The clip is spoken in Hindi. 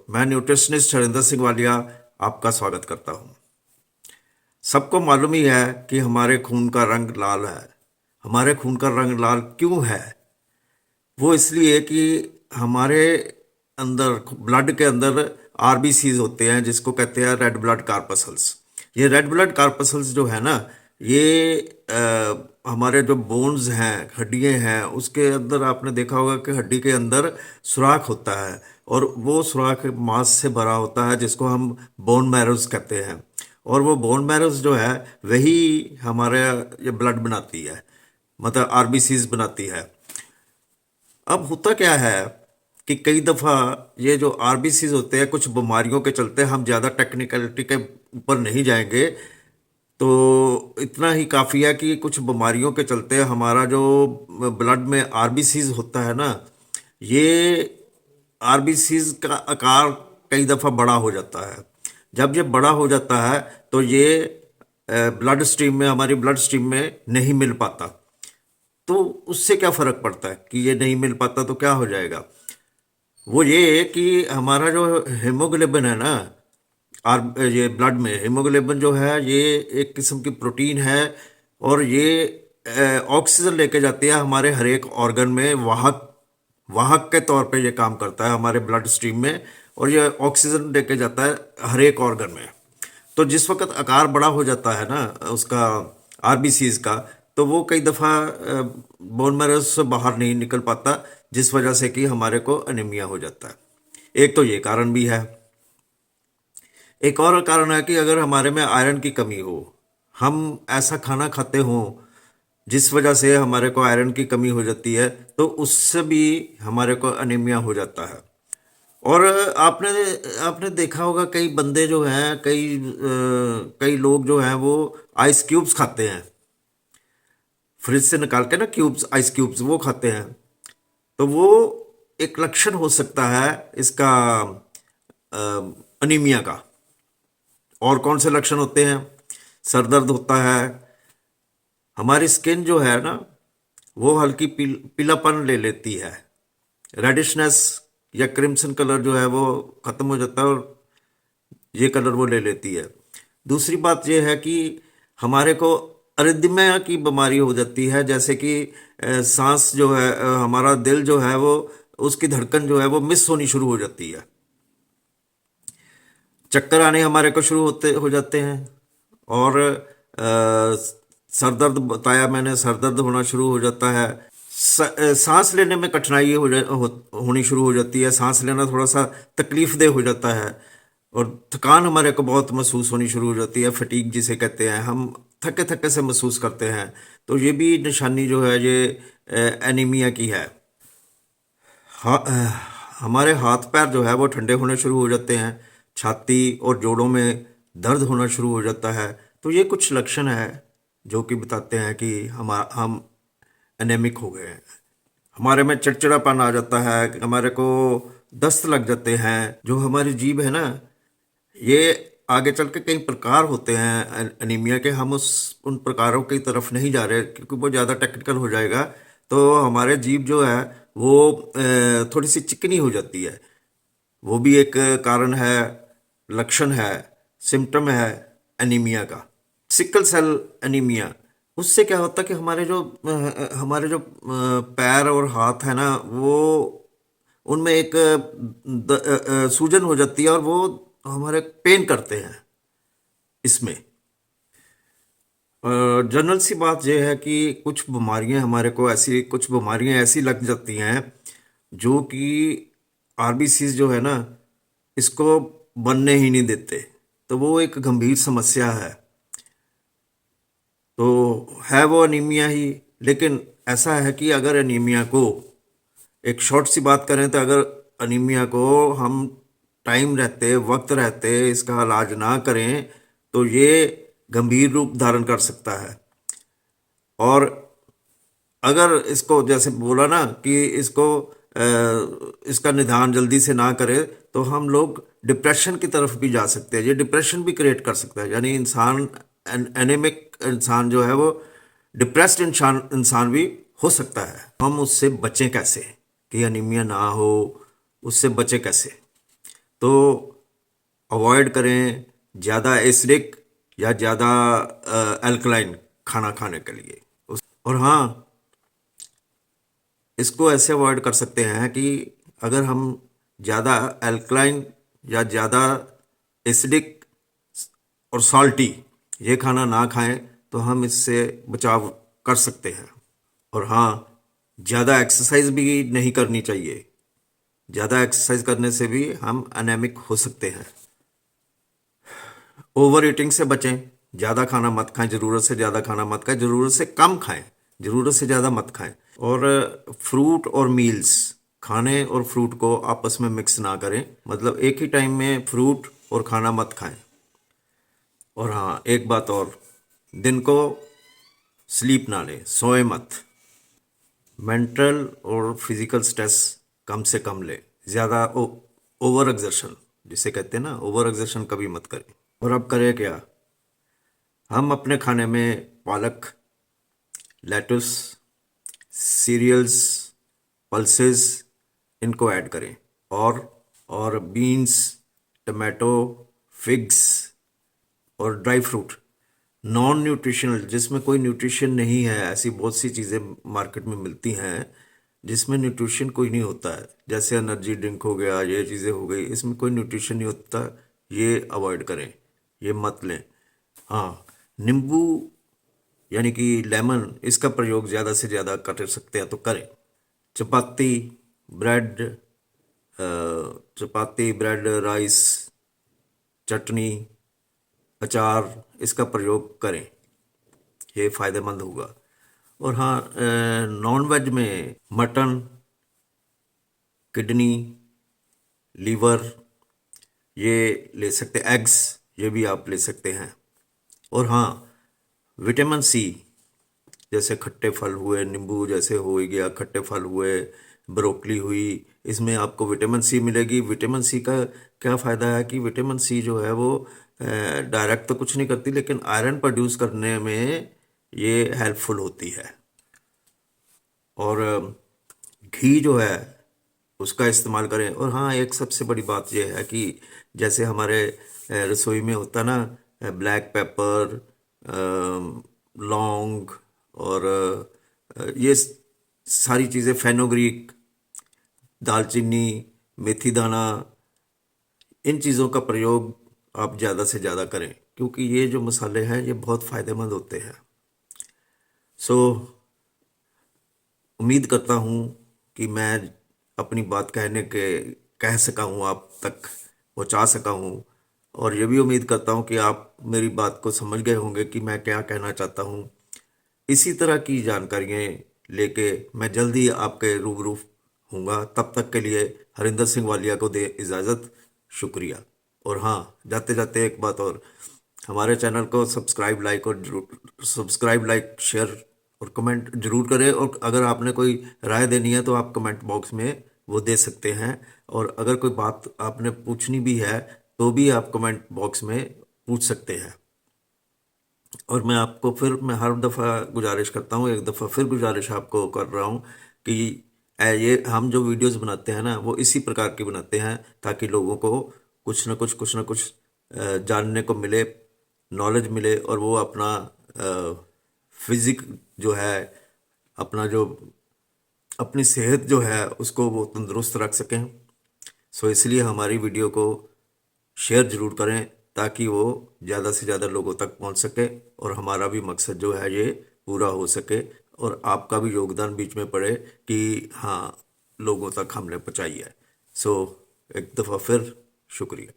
मैं न्यूट्रिशनिस्ट हरिंदर सिंह वालिया आपका स्वागत करता हूं। सबको मालूम ही है कि हमारे खून का रंग लाल है। हमारे खून का रंग लाल क्यों है? वो इसलिए कि हमारे अंदर ब्लड के अंदर आरबीसीज होते हैं, जिसको कहते हैं रेड ब्लड कार्पसल्स। ये रेड ब्लड कार्पसल्स जो है ना, ये हमारे जो बोन्स हैं, हड्डियां हैं, उसके अंदर आपने देखा होगा कि हड्डी के अंदर सुराख होता है, और वो सुराख मांस से भरा होता है, जिसको हम बोन मैरोज कहते हैं। और वो बोन मैरोज जो है वही हमारे ये ब्लड बनाती है, मतलब आरबीसीज बनाती है। अब होता क्या है कि कई दफ़ा ये जो आरबीसीज होते हैं, कुछ बीमारियों के चलते, हम ज़्यादा टेक्निकलिटी के ऊपर नहीं जाएंगे, तो इतना ही काफ़ी है कि कुछ बीमारियों के चलते हमारा जो ब्लड में आरबीसीज होता है ना, ये आरबीसीज का आकार कई दफ़ा बड़ा हो जाता है। जब ये बड़ा हो जाता है तो ये ब्लड स्ट्रीम में, हमारी ब्लड स्ट्रीम में नहीं मिल पाता। तो उससे क्या फ़र्क पड़ता है कि ये नहीं मिल पाता तो क्या हो जाएगा? वो ये कि हमारा जो हीमोग्लोबिन है ना, ये ब्लड में हीमोग्लोबिन जो है, ये एक किस्म की प्रोटीन है, और ये ऑक्सीजन लेके जाती है हमारे हर एक ऑर्गन में। वाहक वाहक के तौर पे ये काम करता है हमारे ब्लड स्ट्रीम में, और ये ऑक्सीजन लेके जाता है हर एक ऑर्गन में। तो जिस वक्त आकार बड़ा हो जाता है ना उसका, आरबीसीज का, तो वो कई दफ़ा बोन मैरो से बाहर नहीं निकल पाता, जिस वजह से कि हमारे को अनीमिया हो जाता है। एक तो ये कारण भी है। एक और कारण है कि अगर हमारे में आयरन की कमी हो, हम ऐसा खाना खाते हों जिस वजह से हमारे को आयरन की कमी हो जाती है, तो उससे भी हमारे को अनीमिया हो जाता है। और आपने आपने देखा होगा, कई बंदे जो हैं, कई लोग जो हैं वो आइस क्यूब्स खाते हैं, फ्रिज से निकाल के ना क्यूब्स, आइस क्यूब्स वो खाते हैं। तो वो एक लक्षण हो सकता है इसका, अनीमिया का। और कौन से लक्षण होते हैं? सर दर्द होता है, हमारी स्किन जो है ना वो हल्की पीलापन ले लेती है, रेडिशनेस या क्रिम्सन कलर जो है वो खत्म हो जाता है, और ये कलर वो ले लेती है। दूसरी बात ये है कि हमारे को अरिदमिया की बीमारी हो जाती है, जैसे कि सांस जो है, हमारा दिल जो है वो, उसकी धड़कन जो है वो मिस होनी शुरू हो जाती है। चक्कर आने हमारे को शुरू होते हो जाते हैं। और सर दर्द बताया मैंने, सर दर्द होना शुरू हो जाता है। सांस लेने में कठिनाई होनी शुरू हो जाती है, सांस लेना थोड़ा सा तकलीफ दे हो जाता है, और थकान हमारे को बहुत महसूस होनी शुरू हो जाती है, फटीग जिसे कहते हैं, हम थके थके से महसूस करते हैं। तो ये भी निशानी जो है ये एनीमिया की है। हमारे हाथ पैर जो है वो ठंडे होने शुरू हो जाते हैं, छाती और जोड़ों में दर्द होना शुरू हो जाता है। तो ये कुछ लक्षण है जो कि बताते हैं कि हम एनेमिक हो गए हैं। हमारे में चिड़चिड़ापन आ जाता है, हमारे को दस्त लग जाते हैं। जो हमारी जीभ है ना, ये आगे चल के कई प्रकार होते हैं एनीमिया के, हम उस उन प्रकारों की तरफ नहीं जा रहे क्योंकि वो ज़्यादा टेक्निकल हो जाएगा। तो हमारे जीभ जो है वो थोड़ी सी चिकनी हो जाती है, वो भी एक कारण है, लक्षण है, सिम्टम है एनीमिया का। सिकल सेल एनीमिया, उससे क्या होता है कि हमारे जो पैर और हाथ है ना, वो उनमें एक सूजन हो जाती है, और वो हमारे पेन करते हैं इसमें। जनरल सी बात यह है कि कुछ बीमारियां ऐसी लग जाती हैं जो कि आरबीसीज जो है ना, इसको बनने ही नहीं देते। तो वो एक गंभीर समस्या है। तो है वो अनीमिया ही। लेकिन ऐसा है कि अगर अनीमिया को, एक शॉर्ट सी बात करें तो, अगर अनीमिया को हम टाइम रहते, वक्त रहते इसका इलाज ना करें, तो ये गंभीर रूप धारण कर सकता है। और अगर इसको, जैसे बोला ना कि इसका निदान जल्दी से ना करें, तो हम लोग डिप्रेशन की तरफ भी जा सकते हैं। ये डिप्रेशन भी क्रिएट कर सकता है, यानी एनेमिक इंसान जो है वो डिप्रेस्ड इंसान भी हो सकता है। हम उससे बचें कैसे कि अनीमिया ना हो, उससे बचें कैसे? तो अवॉइड करें ज़्यादा एसिडिक या ज़्यादा अल्कलाइन खाना खाने के लिए। और हाँ, इसको ऐसे अवॉइड कर सकते हैं कि अगर हम ज़्यादा अल्कलाइन या ज़्यादा एसिडिक और सॉल्टी ये खाना ना खाएं तो हम इससे बचाव कर सकते हैं। और हाँ, ज़्यादा एक्सरसाइज भी नहीं करनी चाहिए। ज़्यादा एक्सरसाइज करने से भी हम अनेमिक हो सकते हैं। ओवर ईटिंग से बचें। ज़्यादा खाना मत खाएं, ज़रूरत से ज़्यादा खाना मत खाएं, ज़रूरत से कम खाएं, ज़रूरत से ज़्यादा मत खाएं। और फ्रूट और मील्स, खाने और फ्रूट को आपस में मिक्स ना करें, मतलब एक ही टाइम में फ्रूट और खाना मत खाएं। और हाँ, एक बात और, दिन को स्लीप ना लें, सोए मत। मेंटल और फिजिकल स्ट्रेस कम से कम लें। ज़्यादा ओवर एग्जर्शन जिसे कहते हैं ना, ओवर एग्जर्शन कभी मत करें। और अब करें क्या, हम अपने खाने में पालक, लेटुस, सीरियल्स, पल्सेस इनको ऐड करें। और बीन्स, टमाटो, फिग्स और ड्राई फ्रूट। नॉन न्यूट्रिशनल, जिसमें कोई न्यूट्रिशन नहीं है, ऐसी बहुत सी चीज़ें मार्केट में मिलती हैं जिसमें न्यूट्रिशन कोई नहीं होता है, जैसे एनर्जी ड्रिंक हो गया, ये चीज़ें हो गई, इसमें कोई न्यूट्रिशन नहीं होता। ये अवॉइड करें, ये मत लें। हाँ, नींबू यानी कि लेमन, इसका प्रयोग ज़्यादा से ज़्यादा कर सकते हैं तो करें। चपाती, ब्रेड, चपाती, ब्रेड, राइस, चटनी, अचार, इसका प्रयोग करें, ये फ़ायदेमंद होगा। और हाँ, नॉन वेज में मटन, किडनी, लीवर ये ले सकते, एग्स ये भी आप ले सकते हैं। और हाँ, विटामिन सी, जैसे खट्टे फल हुए, नींबू जैसे हो गया, खट्टे फल हुए, ब्रोकली हुई, इसमें आपको विटामिन सी मिलेगी। विटामिन सी का क्या फ़ायदा है कि विटामिन सी जो है वो डायरेक्ट तो कुछ नहीं करती, लेकिन आयरन प्रोड्यूस करने में ये हेल्पफुल होती है। और घी जो है उसका इस्तेमाल करें। और हाँ, एक सबसे बड़ी बात यह है कि जैसे हमारे रसोई में होता ना, ब्लैक पेपर, लौंग और ये सारी चीज़ें, फेनोग्रीक, दालचीनी, मेथी दाना, इन चीज़ों का प्रयोग आप ज़्यादा से ज़्यादा करें, क्योंकि ये जो मसाले हैं ये बहुत फ़ायदेमंद होते हैं। सो उम्मीद करता हूँ कि मैं अपनी बात कह सका हूँ, आप तक पहुँचा सका हूँ। और ये भी उम्मीद करता हूँ कि आप मेरी बात को समझ गए होंगे कि मैं क्या कहना चाहता हूँ। इसी तरह की जानकारियाँ लेके मैं जल्दी आपके रूबरू हूँगा। तब तक के लिए हरिंदर सिंह वालिया को दे इजाज़त। शुक्रिया। और हाँ, जाते जाते एक बात और, हमारे चैनल को सब्सक्राइब, लाइक, शेयर और कमेंट जरूर करें। और अगर आपने कोई राय देनी है तो आप कमेंट बॉक्स में वो दे सकते हैं। और अगर कोई बात आपने पूछनी भी है तो भी आप कमेंट बॉक्स में पूछ सकते हैं। और मैं हर दफ़ा गुजारिश करता हूँ, एक दफ़ा फिर गुजारिश आपको कर रहा हूँ कि ये हम जो वीडियोस बनाते हैं ना, वो इसी प्रकार की बनाते हैं ताकि लोगों को कुछ ना कुछ जानने को मिले, नॉलेज मिले, और वो अपना फिजिक जो है, अपना जो अपनी सेहत जो है उसको वो तंदुरुस्त रख सकें। सो इसलिए हमारी वीडियो को शेयर ज़रूर करें ताकि वो ज़्यादा से ज़्यादा लोगों तक पहुंच सके और हमारा भी मकसद जो है ये पूरा हो सके, और आपका भी योगदान बीच में पड़े कि हाँ, लोगों तक हमने पहुंचाई है। सो एक दफ़ा फिर शुक्रिया।